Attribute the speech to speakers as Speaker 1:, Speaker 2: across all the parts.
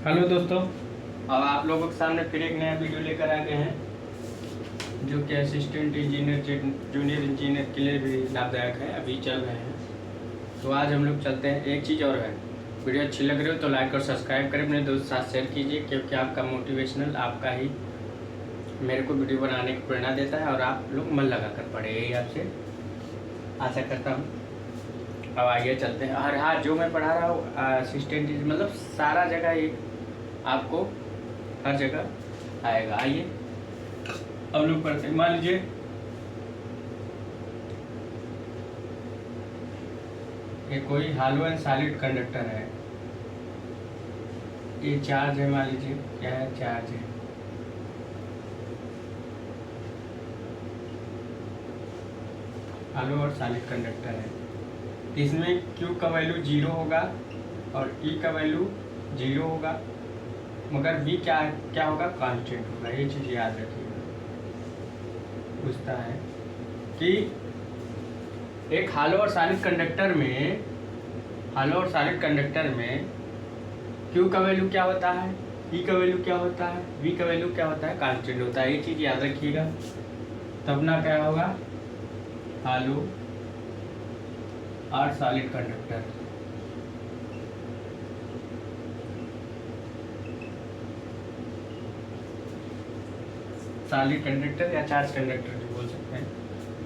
Speaker 1: Hello दोस्तों, अब आप लोगों के सामने फिर एक नया वीडियो लेकर आ गए हैं जो कि असिस्टेंट इंजीनियर जूनियर इंजीनियर के लिए भी लाभदायक है, अभी चल रहे हैं। तो आज हम लोग चलते हैं। एक चीज़ और है, वीडियो अच्छी लग रही हो तो लाइक और सब्सक्राइब करें, अपने दोस्त साथ शेयर कीजिए, क्योंकि आपका मोटिवेशनल आपका ही मेरे को वीडियो बनाने की प्रेरणा देता है और आप लोग मन लगा कर पढ़े, यही आपसे आशा करता हूँ। अब आइए चलते हैं। और हाँ, जो मैं पढ़ा रहा हूँ असिस्टेंट मतलब सारा जगह एक आपको हर जगह आएगा। आइए अब लोग पढ़ते हैं। मान लीजिए ये कोई हालो एंड सॉलिड कंडक्टर है, ये चार्ज है। मान लीजिए क्या है, चार्ज है। हालो और सॉलिड कंडक्टर है, इसमें Q का वैल्यू 0 होगा और E का वैल्यू 0 होगा, मगर V क्या क्या होगा, कांस्टेंट होगा। ये चीज़ याद रखिएगा। पूछता है कि एक हालो और सॉलिड कंडक्टर में Q का वैल्यू क्या होता है, E का वैल्यू क्या होता है, V का वैल्यू क्या होता है, कांस्टेंट होता है। ये चीज़ याद रखिएगा, तब ना क्या होगा, हालो और सॉलिड कंडक्टर। सॉलिड कंडक्टर या चार्ज कंडक्टर जो बोल सकते हैं।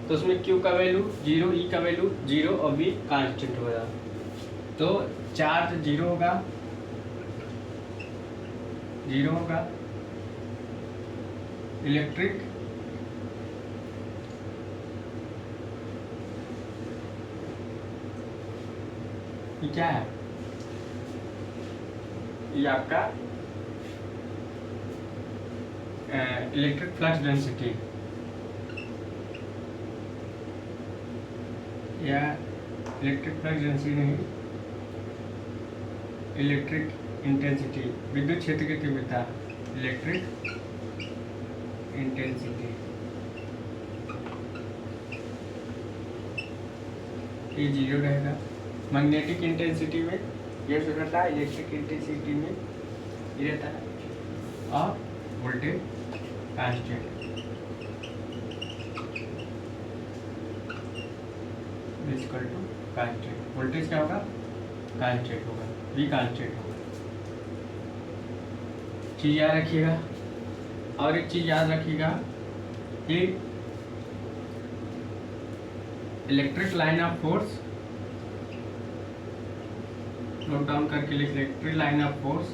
Speaker 1: तो उसमें Q का वैल्यू 0, E का वैल्यू 0 और V कांस्टेंट होगा। तो चार्ज 0 होगा, इलेक्ट्रिक ये क्या है, ये आपका इलेक्ट्रिक फ्लक्स डेंसिटी या इलेक्ट्रिक फ्लक्स डेंसिटी नहीं, इलेक्ट्रिक इंटेंसिटी, विद्युत क्षेत्र की तीव्रता, इलेक्ट्रिक इंटेंसिटी, ये 0 रहेगा। मैग्नेटिक इंटेंसिटी में ये रहता है, इलेक्ट्रिक इंटेंसिटी में ये रहता है, और voltage constant equal to constant. Voltage क्या होगा, कांस्टेंट होगा, V कांस्टेंट होगा। चीज़ याद रखिएगा। और एक चीज़ याद रखिएगा कि electric line of force, note down करके लिख, electric line of force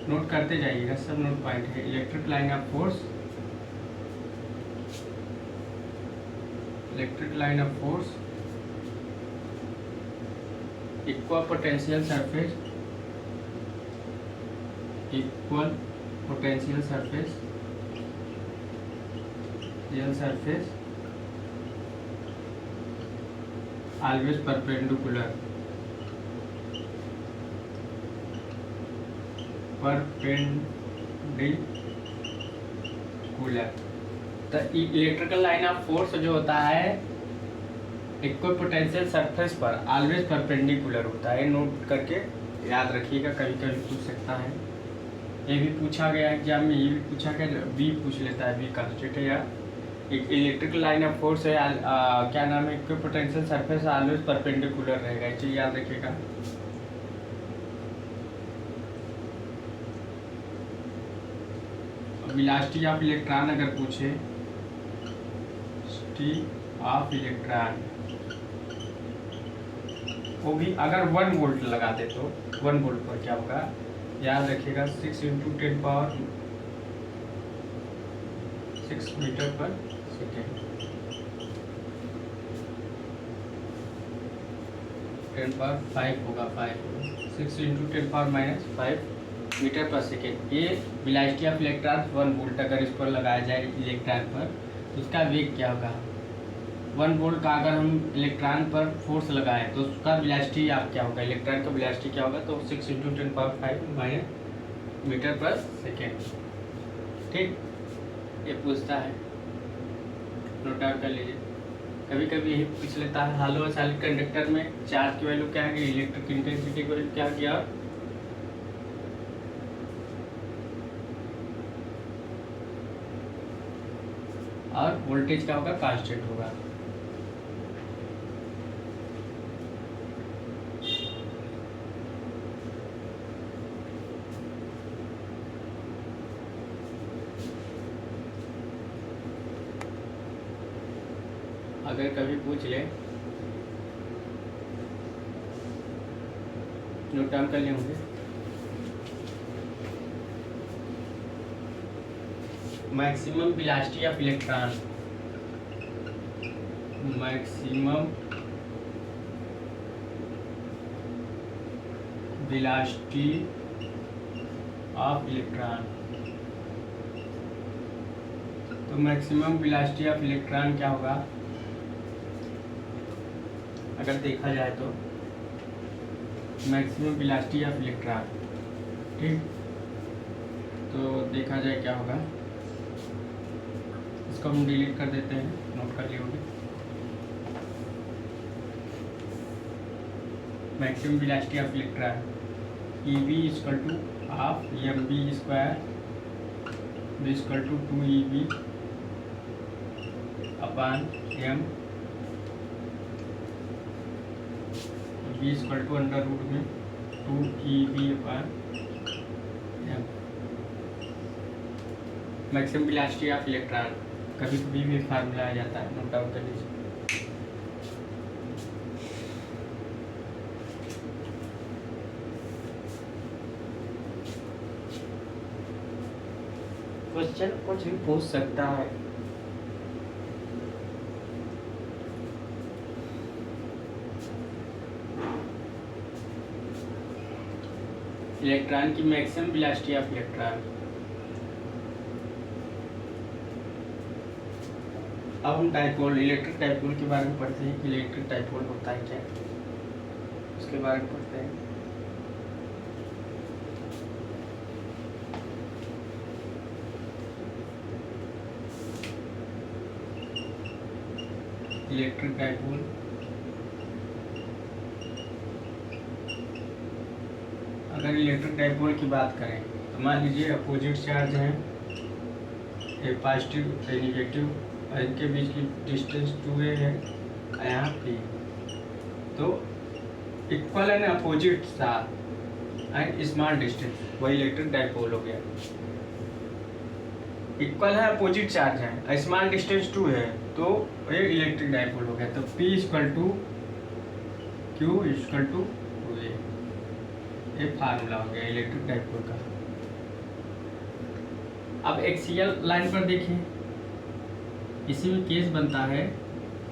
Speaker 1: note करते जाइएगा, सब नोट पॉइंट है। Electric line of force, electric line of force equal potential surface, equal potential surface, real surface always perpendicular, तो electrical line of force जो होता है इक्वल पोटेंशियल सरफेस पर always perpendicular होता है। नोट करके याद रखिएगा, कभी कभी पूछ सकता है। ये भी पूछा गया एग्जाम में, ये भी पूछा गया, बी पूछ लेता है, बी कांस्टेंट है। या इलेक्ट्रिकल लाइन ऑफ फोर्स है, क्या नाम है, equal potential surface always perpendicular रहेगा, ये चीज़ याद रखिएगा। वेलोसिटी ऑफ इलेक्ट्रॉन अगर पूछे, वेलोसिटी ऑफ इलेक्ट्रॉन, वो भी अगर 1 वोल्ट लगा दे तो 1 वोल्ट पर क्या होगा, याद रखिएगा, 6 × 10⁻6 मीटर पर सेकेंड, 10⁻5 होगा, 6 × 10⁻⁵ मीटर पर सेकेंड। ये वेलोसिटी ऑफ इलेक्ट्रॉन 1 वोल्ट अगर इस पर लगाया जाए इलेक्ट्रॉन पर, तो उसका वेग क्या होगा। 1 वोल्ट का अगर हम इलेक्ट्रॉन पर फोर्स लगाएं तो उसका वेलोसिटी आप क्या होगा, इलेक्ट्रॉन का वेलोसिटी क्या होगा, तो 6 × 10⁻⁵ मीटर पर सेकेंड। ठीक, ये पूछता है, नोट डाउन कर लीजिए। कभी कभी यही पूछ लेता है, हालो और सॉलिड कंडक्टर में चार्ज की वैल्यू क्या है, इलेक्ट्रिक इंटेंसिटी की वैल्यू क्या है, और और वोल्टेज क्या होगा, कांस्टेंट होगा। अगर कभी पूछ ले, नोट डाउन कर लिए होंगे। Maximum velocity of electron, maximum velocity of electron. तो मैक्सिमम वेलोसिटी ऑफ इलेक्ट्रॉन क्या होगा, अगर देखा जाए तो मैक्सिमम वेलोसिटी ऑफ इलेक्ट्रॉन, ठीक। तो देखा जाए क्या होगा, इसको हम डिलीट कर देते हैं, नोट कर लिए होंगे। Maximum velocity of electron EV equal to half mv square v equal to 2EV upon m, v equal to under root में 2EV upon m। Maximum velocity of electron कभी कभी भी फार्मूला आ जाता है, नोट डाउन कर लीजिए। Question कुछ भी पूछ सकता है। इलेक्ट्रॉन की मैक्सिमम वेलोसिटी ऑफ इलेक्ट्रॉन। अब हम डाइपोल, इलेक्ट्रिक डाइपोल के बारे में पढ़ते हैं कि इलेक्ट्रिक डाइपोल होता है क्या, उसके बारे में पढ़ते हैं। इलेक्ट्रिक डाइपोल, अगर इलेक्ट्रिक डाइपोल की बात करें तो मान लीजिए अपोजिट चार्ज हैं, एक पॉजिटिव एक निगेटिव, और इनके बीच की डिस्टेंस 2a है, यहाँ p, तो इक्वल एंड अपोजिट साथ एंड स्मॉल डिस्टेंस, वही इलेक्ट्रिक डाइपोल हो गया। इक्वल है, अपोजिट चार्ज है, स्मॉल डिस्टेंस 2 है, तो ये इलेक्ट्रिक डाइपोल हो गया। तो P equal to Q equal to 2a, ये फार्मूला हो गया इलेक्ट्रिक डाइपोल का। अब एक्सियल लाइन पर देखिए, इसी में केस बनता है,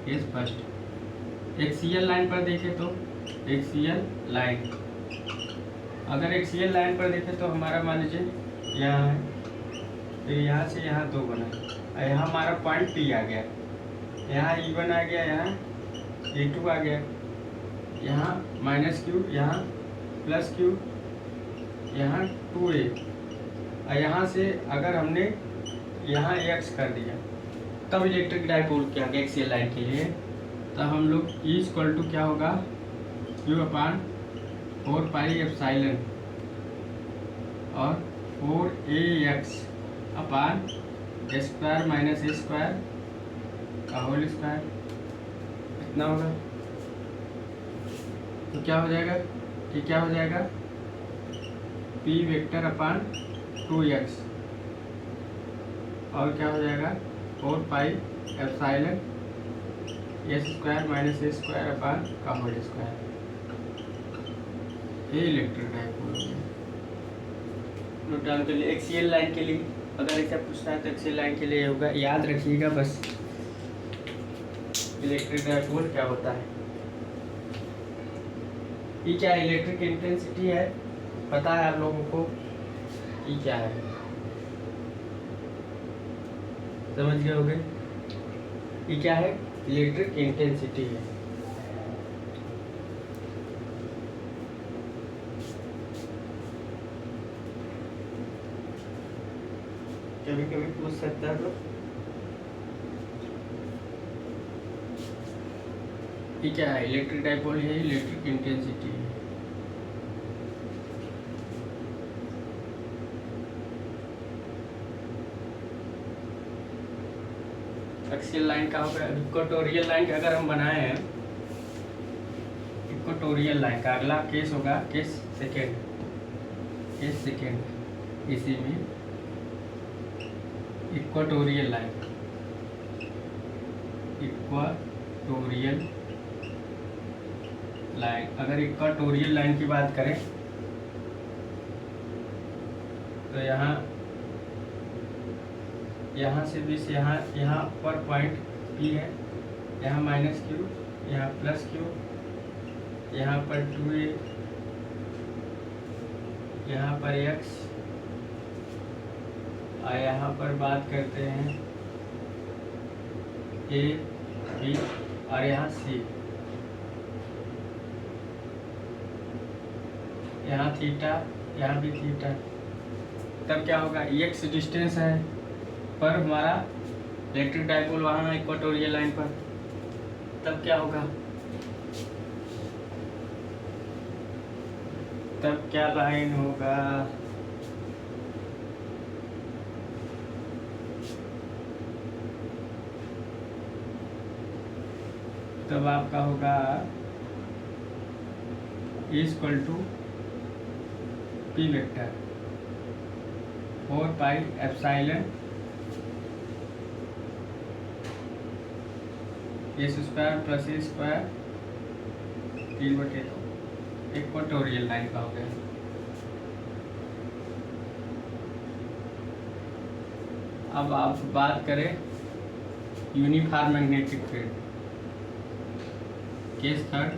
Speaker 1: केस फर्स्ट। एक्सियल लाइन पर देखें तो एक्सियल लाइन, अगर एक्सियल लाइन पर देखें तो हमारा मान लीजिए यहाँ है, फिर यहाँ से यहाँ 2 बना, और यहाँ हमारा पॉइंट P आ गया, यहाँ E1 आ गया, यहाँ E2 आ गया, यहाँ -Q, यहाँ +Q, यहाँ 2a, और यहाँ से अगर हमने यहाँ x कर दिया तब इलेक्ट्रिक डाइपोल क्या होगा एक्सियल लाइन के लिए। तब हम लोग E इक्वल टू क्या होगा, Q अपान 4 पाई एप्सिलॉन और 4ax upon square minus a square का होल स्क्वायर, इतना होगा। तो क्या हो जाएगा, ये क्या हो जाएगा, p वेक्टर अपान 2x, और क्या हो जाएगा 4 pi epsilon s square minus a square upon का होल स्क्वायर। ये इलेक्ट्रिक डाइपोल हो गया। नोट डाउन कर लिए। एक्सियल लाइन के लिए अगर ऐसा पूछता है तो एक्सियल लाइन के लिए होगा, याद रखिएगा बस, इलेक्ट्रिक डाइपोल क्या होता है। ये क्या है, इलेक्ट्रिक इंटेंसिटी है, पता है आप लोगों को ये क्या है, समझ गए होंगे। ये क्या है, इलेक्ट्रिक इंटेंसिटी है। कभी कभी पूछ सकता है तो ये क्या है, इलेक्ट्रिक डाइपोल है, इलेक्ट्रिक इंटेंसिटी है। एक्सियल लाइन का होगा। इक्वेटोरियल लाइन का अगर हम बनाए हैं, इक्वेटोरियल लाइन का अगला केस होगा केस सेकेंड, इसी में इक्वेटोरियल लाइन, अगर इक्वेटोरियल लाइन की बात करें तो यहाँ से भी यहाँ पर पॉइंट P है, यहाँ माइनस Q, यहाँ प्लस Q, यहाँ पर 2a, यहाँ पर x, और यहाँ पर बात करते हैं A, B और यहाँ C, यहाँ थीटा, यहाँ भी थीटा। तब क्या होगा, x डिस्टेंस है पर हमारा इलेक्ट्रिक डाइपोल वहाँ है इक्वेटोरियल लाइन पर, तब क्या होगा, तब क्या लाइन होगा, तब आपका होगा equal to P vector 4 pi epsilon S square plus A square 3/2 equatorial line का हो गया। अब आप बात करें uniform magnetic field, case third,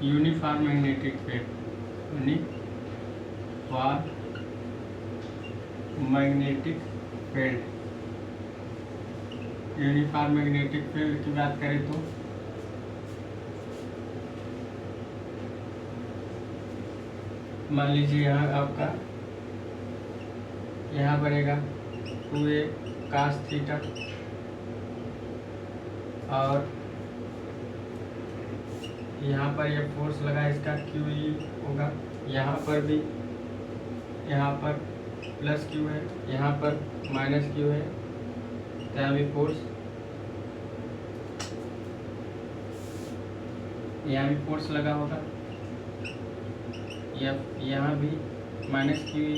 Speaker 1: uniform magnetic field, uniform magnetic field की बात करें तो मान लीजिए यहाँ आपका यहाँ बनेगा 2a cos थीटा, और यहाँ पर ये फोर्स लगा इसका QE होगा, यहाँ पर भी, यहाँ पर प्लस Q है, यहाँ पर माइनस Q है, यहाँ भी फोर्स, यहाँ भी फोर्स लगा होगा, यहाँ भी माइनस QE,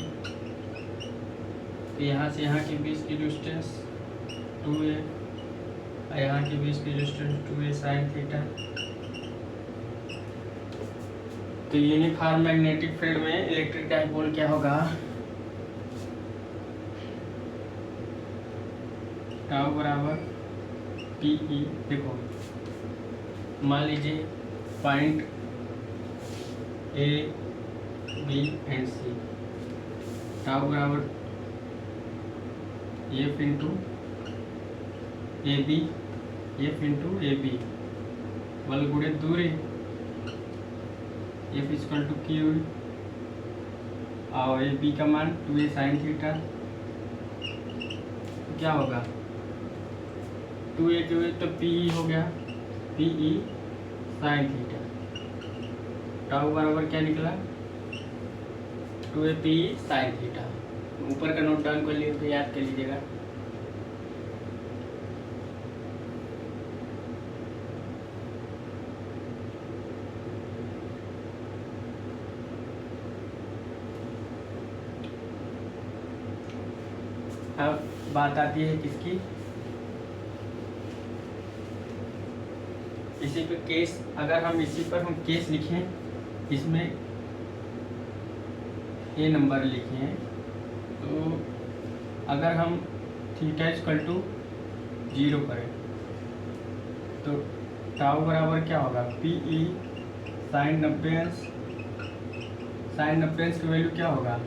Speaker 1: तो यहाँ से यहाँ के बीच की डिस्टेंस 2a, और यहाँ के बीच की डिस्टेंस 2a साइन थीटा। तो यूनिफॉर्म मैग्नेटिक फील्ड में इलेक्ट्रिक डाइपोल क्या होगा, टाउ बराबर PE। देखो मान लीजिए point A, B and C, tau बराबर F into AB, F into AB, बल गुणित दूरी, F इक्वल टू Q, और AB का मान 2a साइन थीटा। क्या होगा, 2a तो PE हो गया, PE साइन थीटा, टाउ बराबर क्या निकला, 2a PE साइन थीटा। ऊपर का नोट डाउन कर लिए तो याद कर लीजिएगा। अब बात आती है किसकी, इसी पे केस, अगर हम इसी पर हम केस लिखें, इसमें ये नंबर लिखे हैं, तो अगर हम थीटा इक्वल टू 0 करें तो टाउ बराबर क्या होगा, PE साइन 90 अंश, साइन 90 अंश की वैल्यू क्या होगा,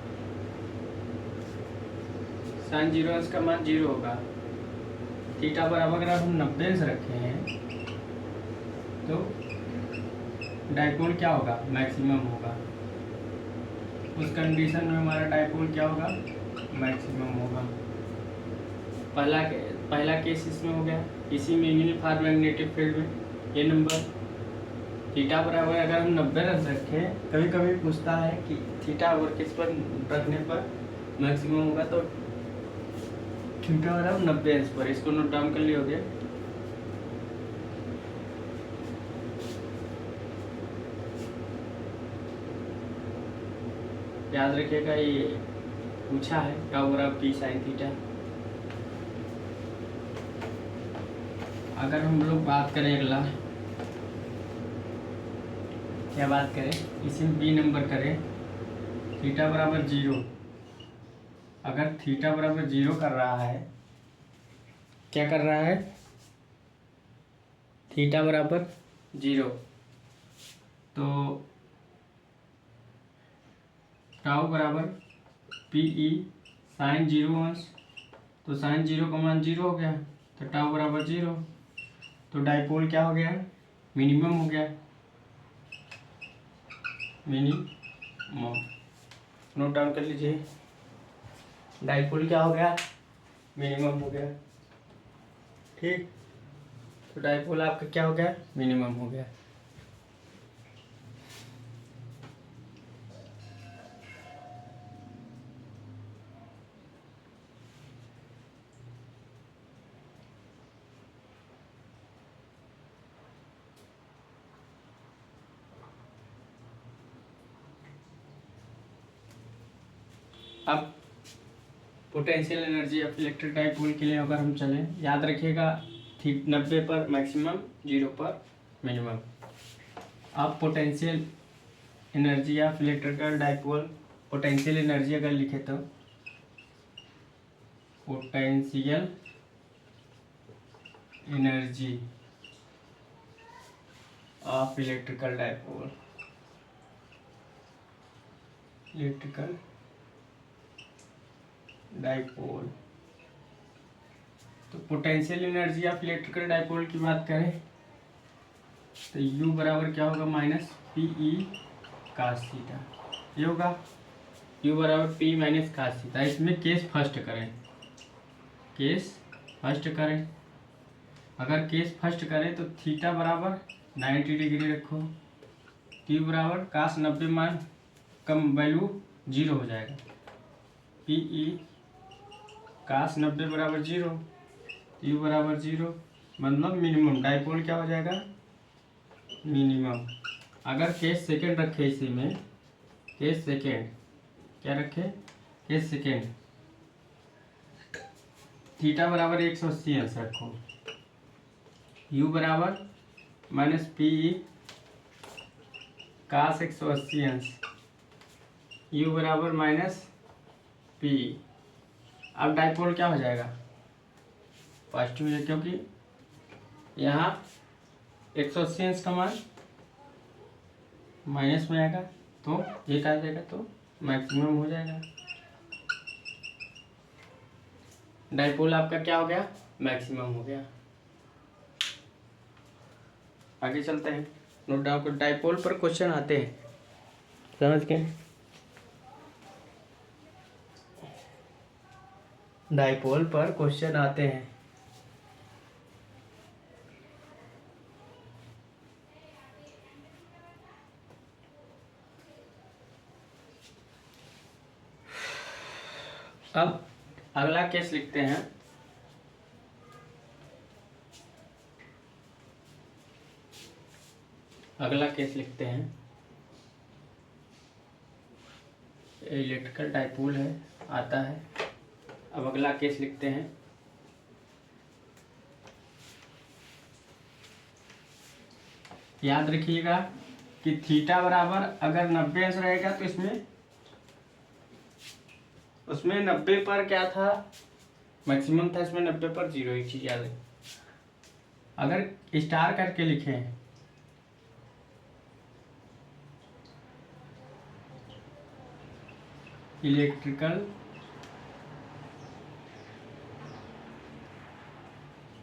Speaker 1: साइन 0 अंश का मान 0 होगा। थीटा बराबर अगर हम 90 अंश रखे हैं तो डाइपोल क्या होगा, मैक्सिमम होगा। उस कंडीशन में हमारा डाइपोल क्या होगा, मैक्सिमम होगा। पहला केस इसमें हो गया। इसी में यूनिफॉर्म मैग्नेटिक फील्ड में ये नंबर थीटा बराबर अगर हम 90 रखें, कभी कभी पूछता है कि थीटा और किस पर रखने पर मैक्सिमम होगा, तो थीटा बराबर 90 अंश पर, इसको नोट डाउन कर लिया हो गया। याद रखिएगा ये पूछा है टाउ बराबर पी साइन थीटा। अगर हम लोग बात करें अगला, क्या बात करें, इसमें बी नंबर करें थीटा बराबर 0। अगर थीटा बराबर 0 कर रहा है, क्या कर रहा है, थीटा बराबर 0, तो टाउ बराबर पी ई साइन 0 अंश, तो साइन 0 का मान 0 हो गया, तो टाउ बराबर 0, तो डाइपोल क्या हो गया, मिनिमम हो गया, मिनिमम। नोट डाउन कर लीजिए, डाइपोल क्या हो गया, मिनिमम हो गया। ठीक, तो डाइपोल आपका क्या हो गया, मिनिमम हो गया। अब potential energy of electric dipole के लिए अगर हम चलें, याद रखिएगा 90 पर मैक्सिमम, 0 पर मिनिमम। अब potential energy of electrical dipole, potential energy अगर लिखे तो potential energy of electrical dipole, electrical dipole, तो potential energy of electrical dipole की बात करें तो U बराबर क्या होगा, minus P E cos theta, ये होगा U बराबर पी माइनस कास थीटा। इसमें केस फर्स्ट करें, केस फर्स्ट करें, अगर केस फर्स्ट करें तो थीटा बराबर 90 डिग्री रखो, Q बराबर कास 90 मान कम वैल्यू 0 हो जाएगा, पी ई कास 90 बराबर 0, U बराबर 0, मतलब मिनिमम। डाइपोल क्या हो जाएगा, मिनिमम। अगर केस सेकेंड रखे इसी में, केस सेकेंड क्या रखे, केस सेकेंड, थीटा बराबर 180 अंश रखो, U बराबर माइनस पी ई कास 180 अंश, U बराबर माइनस पी। अब डाइपोल क्या हो जाएगा, पॉजिटिव है, क्योंकि यहाँ 180 अंश का मान माइनस में आएगा, तो एक आ जाएगा, तो मैक्सिमम हो जाएगा। डाइपोल आपका क्या हो गया, मैक्सिमम हो गया। आगे चलते हैं, नोट डाउन को, डाइपोल पर क्वेश्चन आते हैं, समझ के। डाइपोल पर क्वेश्चन आते हैं, अब अगला केस लिखते हैं, अगला केस लिखते हैं, इलेक्ट्रिकल डाइपोल है, आता है। अब अगला केस लिखते हैं, याद रखिएगा कि थीटा बराबर अगर 90 अंश रहेगा तो इसमें, उसमें 90 पर क्या था, मैक्सिमम था, इसमें 90 पर 0, एक चीज याद है। अगर स्टार करके लिखें,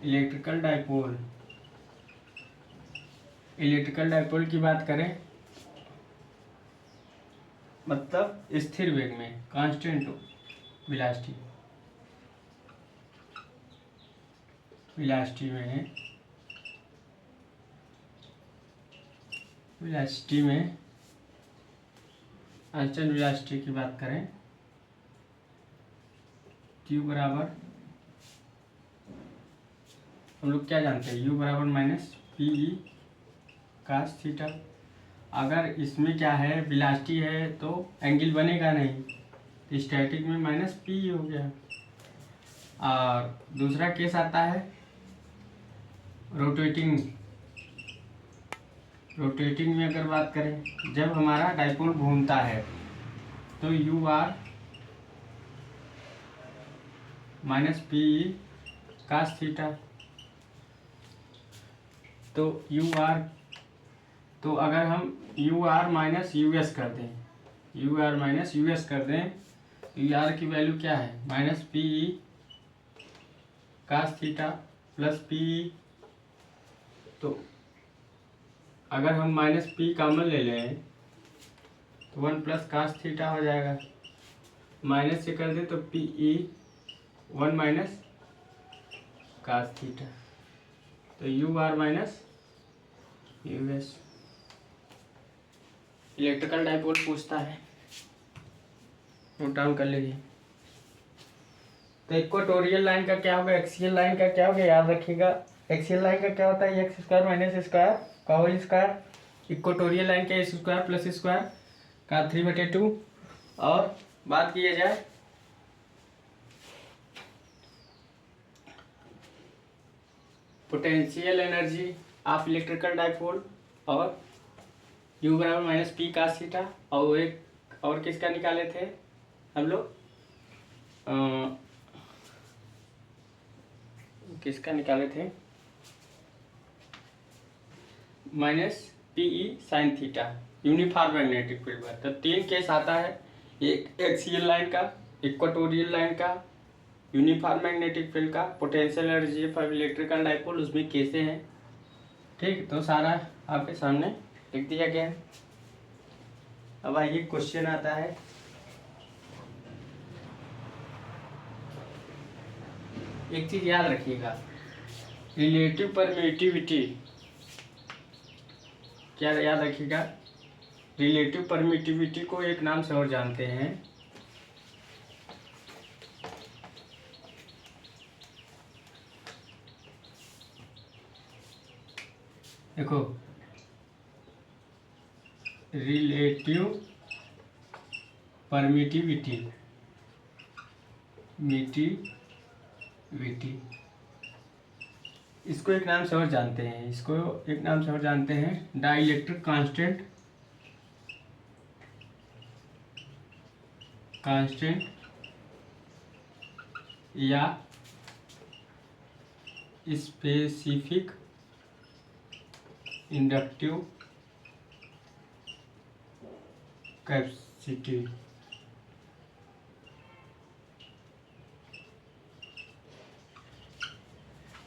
Speaker 1: इलेक्ट्रिकल डाइपोल, इलेक्ट्रिकल डाइपोल की बात करें, मतलब स्थिर वेग में, कांस्टेंट वेलोसिटी, वेलोसिटी में, वेलोसिटी में कांस्टेंट वेलोसिटी की बात करें, Q बराबर हम लोग क्या जानते हैं, u बराबर minus P E cos theta. अगर इसमें क्या है, वेलोसिटी है तो एंगल बनेगा नहीं, तो स्टैटिक में माइनस पी हो गया। और दूसरा केस आता है रोटेटिंग। रोटेटिंग में अगर बात करें, जब हमारा डाइपोल घूमता है तो U R minus P cos theta. तो यू आर, तो अगर हम U R minus U S कर दें, U R minus U S कर दें, तो यू आर की वैल्यू क्या है, minus P cos theta plus P. तो अगर हम माइनस पी कॉमन ले लें तो 1 प्लस कास थीटा हो जाएगा, माइनस से कर दें तो P E 1 minus cos theta. तो U R minus U S. Electrical dipole पूछता है, नोट डाउन कर लीजिए। तो इक्वेटोरियल लाइन का क्या होगा, एक्सियल लाइन का क्या होगा, याद रखिएगा। एक्सियल लाइन का क्या होता है, एक्स स्क्वायर माइनस स्क्वायर का होल स्क्वायर। इक्वेटोरियल लाइन का एक्स स्क्वायर प्लस स्क्वायर का 3/2। और बात किया जाए potential energy of electrical dipole, और यू बराबर माइनस पी कास थीटा। और एक और किसका निकाले थे हम लोग, किसका निकाले थे, माइनस पी ई sine theta uniform magnetic field पर। तो 3 केस आता है, एक एक्सियल लाइन का, इक्वेटोरियल लाइन का, यूनिफॉर्म मैग्नेटिक फील्ड का, potential energy for electrical dipole, उसमें केसे हैं। ठीक, तो सारा आपके सामने लिख दिया गया है। अब आइए क्वेश्चन आता है, एक चीज याद रखिएगा, रिलेटिव परमिटिविटी, क्या याद रखिएगा, रिलेटिव परमिटिविटी को एक नाम से और जानते हैं, देखो रिलेटिव परमिटिविटी, इसको एक नाम से और जानते हैं, इसको एक नाम से और जानते हैं डाइलेक्ट्रिक कांस्टेंट या specific inductive capacity.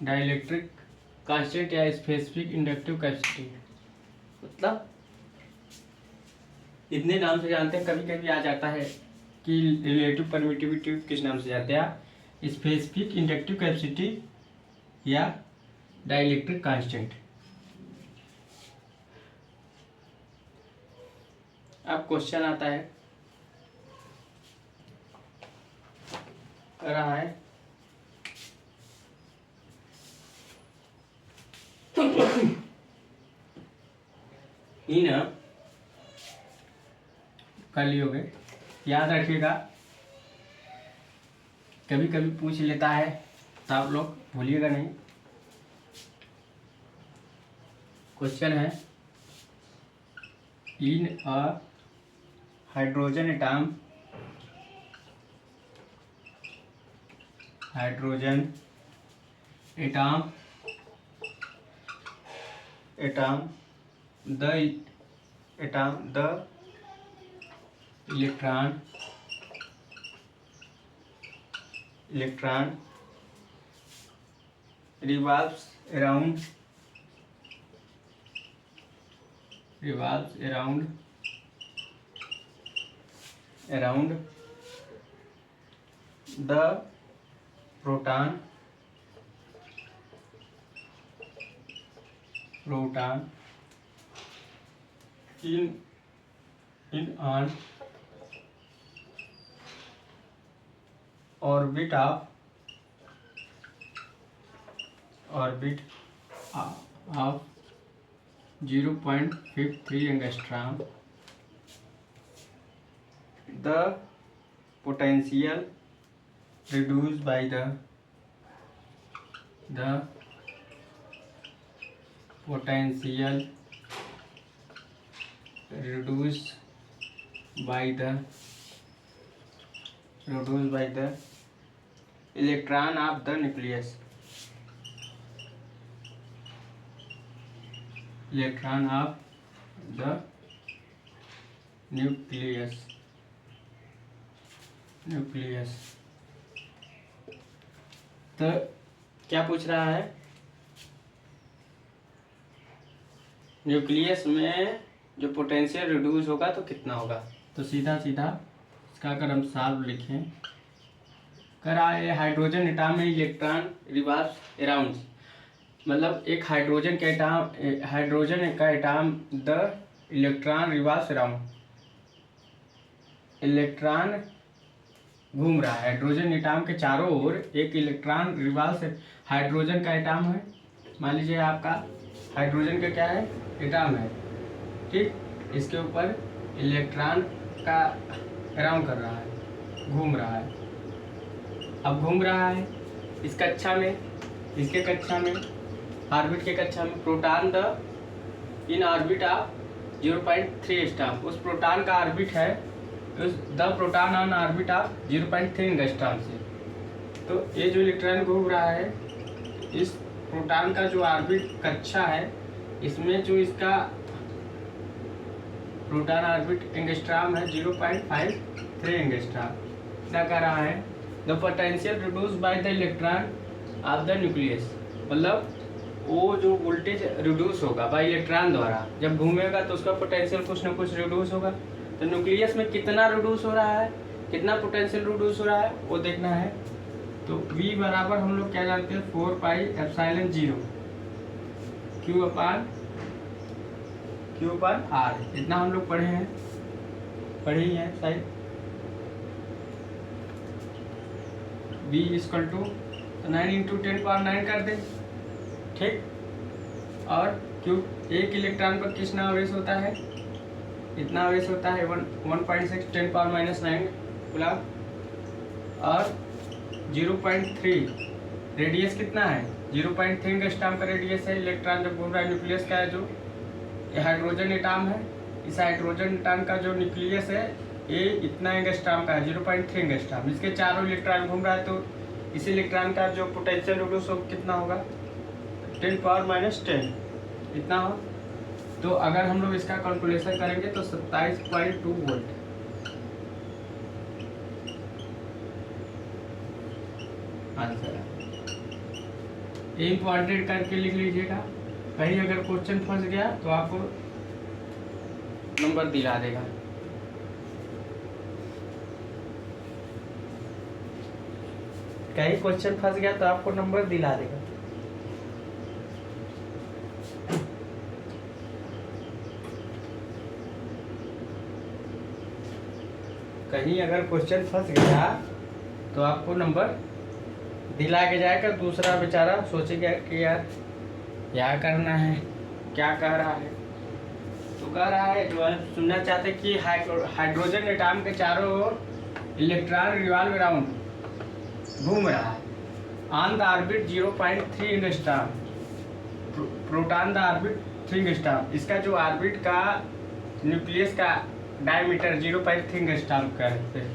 Speaker 1: Dielectric constant या स्पेसिफिक इंडक्टिव कैपेसिटी, मतलब इतने नाम से जानते हैं। कभी कभी आ जाता है कि रिलेटिव परमिटिविटी किस नाम से जानते हैं, स्पेसिफिक इंडक्टिव कैपेसिटी या डाइलेक्ट्रिक कांस्टेंट। अब क्वेश्चन आता है, कर रहा है इन, कर लियोगे, याद रखिएगा, कभी कभी पूछ लेता है तो आप लोग भूलिएगा नहीं। क्वेश्चन है, in a hydrogen atom, the electron revolves around the proton in an orbit orbit of 0.53 angstrom, the potential reduced by the potential reduced by the electron of the nucleus, electron of the nucleus. तो क्या पूछ रहा है, nucleus में जो potential reduce होगा तो कितना होगा। तो सीधा इसका अगर हम सॉल्व लिखें, करा है हाइड्रोजन एटॉम में इलेक्ट्रॉन रिवॉल्व्स अराउंड, मतलब एक हाइड्रोजन का atom the electron revolves around, electron घूम रहा है हाइड्रोजन एटॉम के चारों ओर, एक इलेक्ट्रॉन रिवॉल्व्स, हाइड्रोजन का एटॉम है, मान लीजिए आपका हाइड्रोजन का क्या है, एटॉम है, ठीक, इसके ऊपर इलेक्ट्रॉन का अराउंड कर रहा है, घूम रहा है। अब घूम रहा है इस कक्षा में, इसके कक्षा में, ऑर्बिट के कक्षा में, proton the in orbit of 0.3 angstrom, उस प्रोटॉन का ऑर्बिट है, उस the proton on orbit of 0.3 angstrom से। तो ये जो इलेक्ट्रॉन घूम रहा है, इस प्रोटॉन का जो ऑर्बिट कक्षा है, इसमें जो इसका प्रोटॉन ऑर्बिट एंगस्ट्रॉम है 0.53 एंगस्ट्रॉम। क्या कर रहा है, the potential reduce by the electron of the nucleus, मतलब वो जो वोल्टेज रिड्यूस होगा बाय इलेक्ट्रॉन द्वारा, जब घूमेगा तो उसका पोटेंशियल कुछ ना कुछ रिड्यूस होगा। तो न्यूक्लियस में कितना रिड्यूस हो रहा है, कितना पोटेंशियल रिड्यूस हो रहा है वो देखना है। तो V बराबर हम लोग क्या जानते हैं, 4πε0 Q अपान R, इतना हम लोग पढ़े ही हैं शायद। V = 9 × 10⁹ कर दें, ठीक। और Q, एक इलेक्ट्रॉन पर कितना आवेश होता है, इतना आवेश होता है 1.6 10⁻⁹ कूलम, और 0.3 रेडियस कितना है, 0.3 एंगस्ट्रॉम का रेडियस है। इलेक्ट्रॉन जब घूम रहा है, न्यूक्लियस का है जो हाइड्रोजन एटॉम है, इस हाइड्रोजन एटॉम का जो न्यूक्लियस है ये इतना एंगस्ट्रॉम का है, 0.3 एंगस्ट्रॉम। इसके चारों इलेक्ट्रॉन घूम रहा है, तो इस इलेक्ट्रॉन का जो पोटेंशियल रिड्यूस कितना होगा, 10⁻⁻10 इतना हो। तो अगर हम लोग इसका कैलकुलेशन करेंगे तो 27.2 वोल्ट आंसर है। ये इम्पॉर्टेंट करके लिख लीजिएगा, कहीं अगर क्वेश्चन फंस गया तो आपको नंबर दिला देगा। कहीं क्वेश्चन फंस गया तो आपको नंबर दिला देगा। कहीं अगर क्वेश्चन फंस गया तो आपको नंबर दिला के जाएगा। दूसरा बेचारा सोचेगा कि यार क्या करना है, क्या कह रहा है। तो कह रहा है जो है सुनना चाहते कि हाइड्रोजन एटॉम के चारों ओर इलेक्ट्रॉन रिवॉल्व अराउंड घूम रहा है on the orbit 0.3 angstrom, proton the orbit 3 angstrom. इसका जो ऑर्बिट का न्यूक्लियस का डायमीटर 0.3 एंगस्ट्रॉम का है।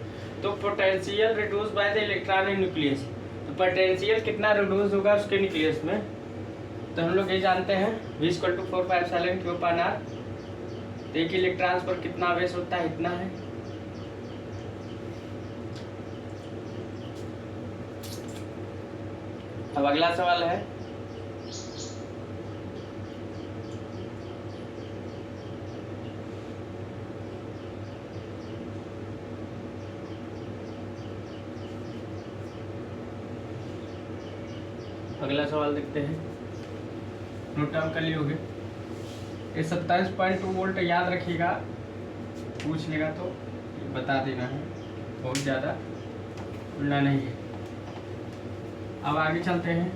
Speaker 1: तो potential reduce by the electron in nucleus, तो पोटेंशियल कितना रिड्यूस होगा उसके न्यूक्लियस में। तो हम लोग ये जानते हैं V = 4πε/Q/R। तो एक इलेक्ट्रॉन पर कितना आवेश होता है, इतना है। अब अगला सवाल है, अगला सवाल देखते हैं। नोट डाउन कर लिए होंगे। ये 27.2 वोल्ट याद रखिएगा, पूछ लेगा तो बता देना है, बहुत ज़्यादा उड़ना नहीं है। अब आगे चलते हैं।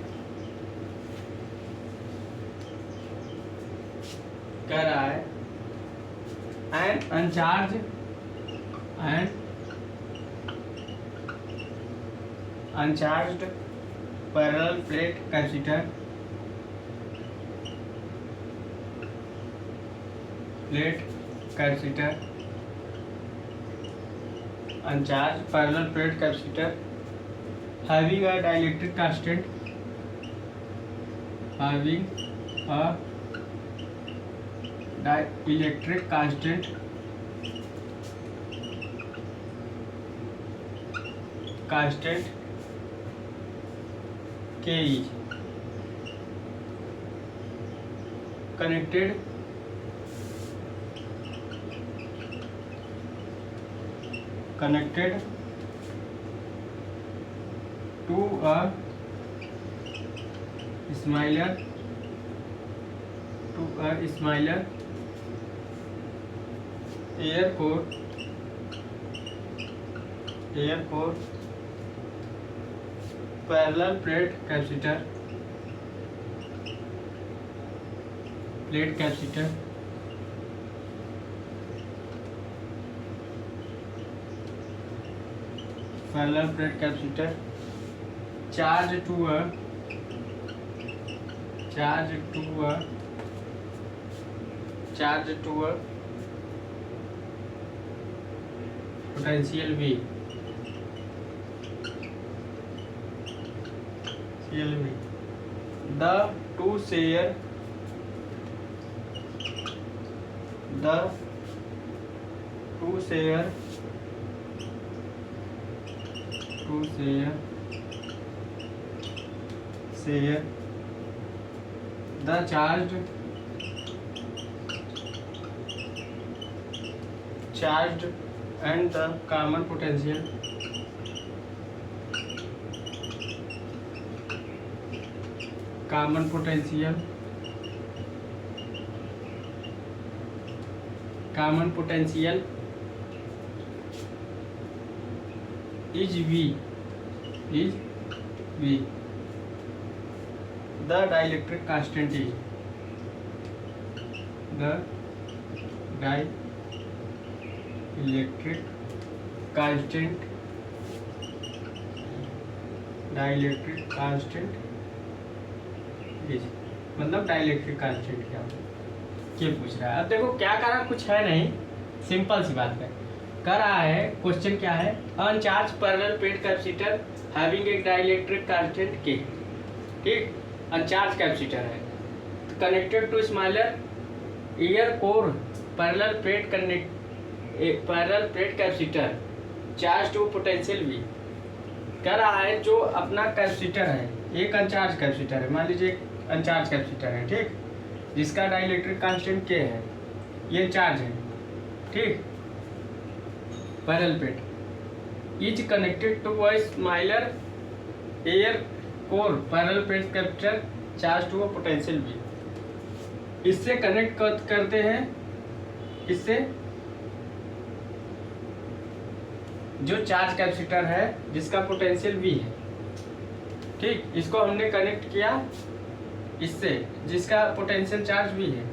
Speaker 1: कह रहा है an uncharged and uncharged parallel plate capacitor uncharged parallel plate capacitor having a dielectric constant K is connected to a smaller air core parallel plate capacitor parallel plate capacitor charged to a potential V the two share the charged and the common potential is V. The dielectric constant is मतलब dielectric constant क्या ये पूछ रहा है। अब देखो क्या करा, कुछ है नहीं, सिंपल सी बात है। कर रहा है क्वेश्चन क्या है, uncharged parallel plate capacitor having a dielectric constant K, ठीक, अनचार्ज कैपेसिटर है connected to smaller air core parallel plate capacitor charged to potential V। कह रहा है जो अपना कैपेसिटर है, एक अनचार्ज कैपेसिटर है, मान लीजिए एक अनचार्ज कैपेसिटर है, ठीक, जिसका डाइलेक्ट्रिक कांस्टेंट K है, ये चार्ज है, ठीक, parallel plate is connected to a smaller air core parallel plate capacitor charged to a potential V। इससे कनेक्ट करते हैं, इससे जो चार्ज कैपेसिटर है जिसका पोटेंशियल V है, ठीक, इसको हमने कनेक्ट किया इससे जिसका पोटेंशियल चार्ज V है।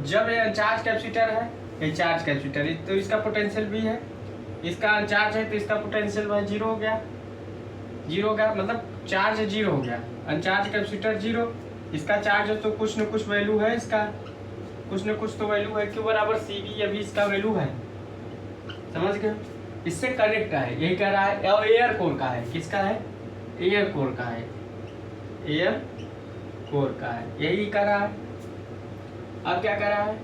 Speaker 1: जब ये अनचार्ज कैपेसिटर है, ये चार्ज कैपेसिटर है, तो इसका पोटेंशियल V है, इसका अनचार्ज है तो इसका पोटेंशियल वह जीरो हो गया, मतलब चार्ज जीरो हो गया, अनचार्ज कैपेसिटर जीरो, इसका चार्ज है तो कुछ न कुछ वैल्यू है, इसका कुछ न कुछ तो वैल्यू है, Q बराबर CV अभी इसका वैल्यू है, समझ गए। इससे कनेक्ट है, यही कह रहा है, एयर कोर का है, किसका है, एयर कोर का है, यही कर रहा है। अब क्या कर रहा है,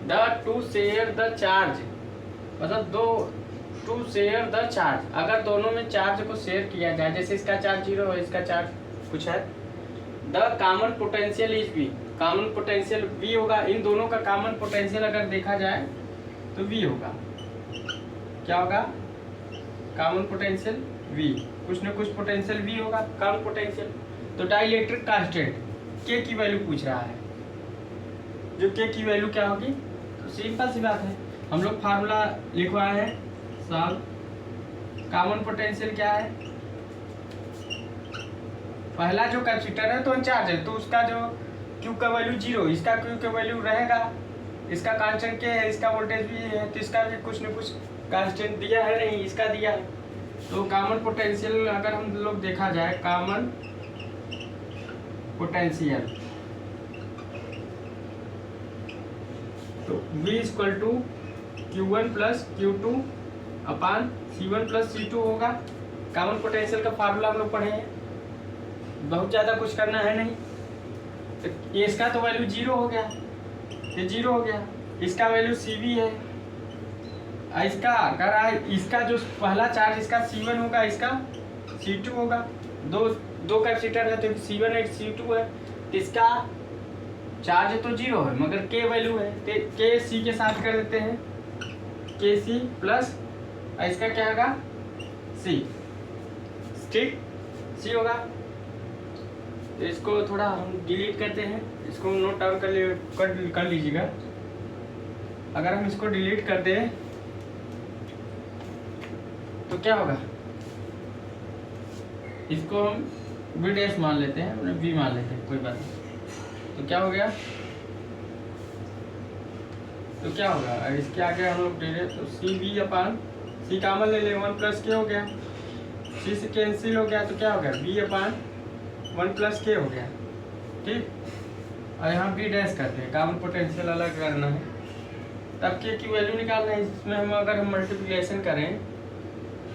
Speaker 1: the two share the charge, मतलब दो टू शेयर द चार्ज, अगर दोनों में चार्ज को शेयर किया जाए, जैसे इसका चार्ज जीरो है, इसका चार्ज कुछ है, the common potential is V, common potential V होगा। इन दोनों का कॉमन पोटेंशियल अगर देखा जाए तो V होगा, क्या होगा, कॉमन पोटेंशियल V, कुछ न कुछ पोटेंशियल V होगा, कॉमन पोटेंशियल। तो डाइलेक्ट्रिक कांस्टेंट K की वैल्यू पूछ रहा है, जो K की वैल्यू क्या होगी, तो सिंपल सी बात है, हम लोग फार्मूला लिखवाए हैं, सॉल्व। कॉमन पोटेंशियल क्या है, पहला जो कैपेसिटर है तो अनचार्ज है, तो उसका जो क्यू का वैल्यू 0, इसका क्यू का वैल्यू रहेगा, इसका कांस्टेंट क्या है, इसका वोल्टेज भी है, तो इसका भी कुछ न कुछ कांस्टेंट दिया है, नहीं इसका दिया है। तो कॉमन पोटेंशियल अगर हम लोग देखा जाए, कॉमन पोटेंशियल तो V = Q1 + Q2 अपान C1 + C2 होगा। कॉमन पोटेंशियल का फार्मूला हम लोग पढ़े हैं, बहुत ज़्यादा कुछ करना है नहीं। तो इसका तो वैल्यू 0 हो गया, ये 0 हो गया, इसका वैल्यू CV है, इसका अगर इसका जो पहला चार्ज इसका C1 होगा, इसका C2 होगा, दो कैपेसिटर है तो C1 है C2 है, तो इसका चार्ज तो 0 है मगर K वैल्यू है, तो K C के साथ कर देते हैं, KC प्लस इसका क्या होगा C, ठीक C होगा। तो इसको थोड़ा हम डिलीट करते हैं, इसको नोट डाउन कर लीजिएगा। अगर हम इसको डिलीट कर दें तो क्या होगा, इसको हम V' मान लेते हैं, V मान लेते हैं, कोई बात नहीं। तो क्या हो गया, तो क्या होगा, इसके आगे हम लोग दे तो CV अपान C कॉमन ले लें, 1 + K हो गया, C से कैंसिल हो गया, तो क्या हो गया V अपान 1 + K हो गया, ठीक। और यहाँ V' करते हैं, कॉमन पोटेंशियल अलग करना है, तब K की वैल्यू निकालना है। इसमें हम अगर हम मल्टीप्लिकेशन करें,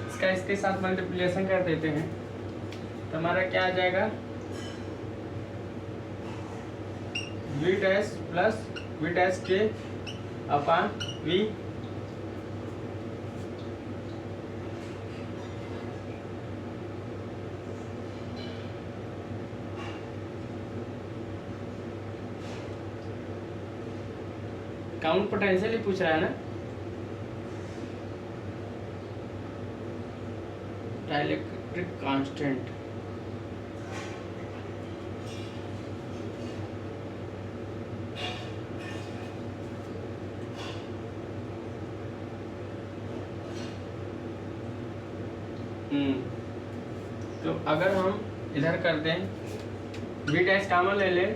Speaker 1: इसका इसके साथ मल्टीप्लिकेशन कर देते हैं तो हमारा क्या आ जाएगा, V' + V' अपान V कॉमन पोटेंशियल ही पूछ रहा है ना, डाइलेक्ट्रिक कांस्टेंट। तो अगर हम इधर कर दें, V' कॉमन ले लें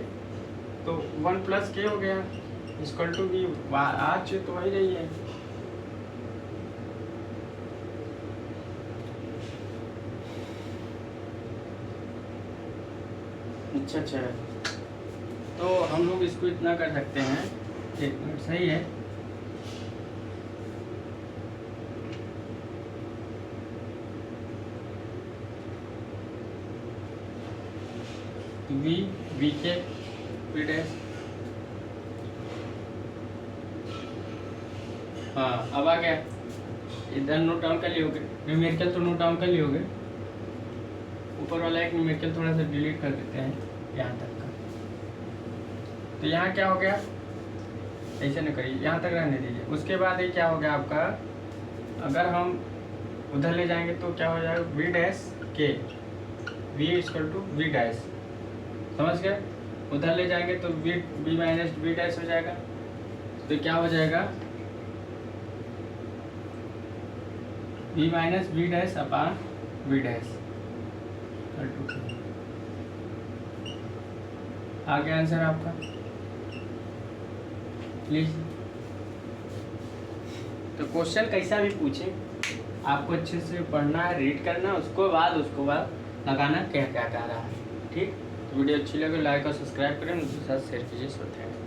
Speaker 1: तो 1 + K हो गया, = V। आज तो वही रही है, अच्छा। तो हम लोग इसको इतना कर सकते हैं, 1 मिनट सही है। V के V', हाँ अब आ गया, इधर नोट डाउन कर लियोगे, न्यूमेरिकल तो नोट डाउन कर लियोगे, ऊपर वाला एक न्यूमेरिकल थोड़ा सा डिलीट कर देते हैं यहाँ तक का। तो यहाँ क्या हो गया, ऐसे न करिए, यहाँ तक रहने दीजिए। उसके बाद ये क्या हो गया आपका, अगर हम उधर ले जाएंगे तो क्या हो जाएगा, V' V = V', समझ गए। उधर ले जाएंगे तो V - V' हो जाएगा, तो क्या हो जाएगा, V - V' अपान V'। आ गया आंसर आपका, प्लीज। तो क्वेश्चन कैसा भी पूछे, आपको अच्छे से पढ़ना है, रीड करना, उसको बाद लगाना क्या क्या कह रहा है, ठीक। तो वीडियो अच्छी लगे लाइक और सब्सक्राइब करें, दूसरे साथ शेयर कीजिए। So thank you.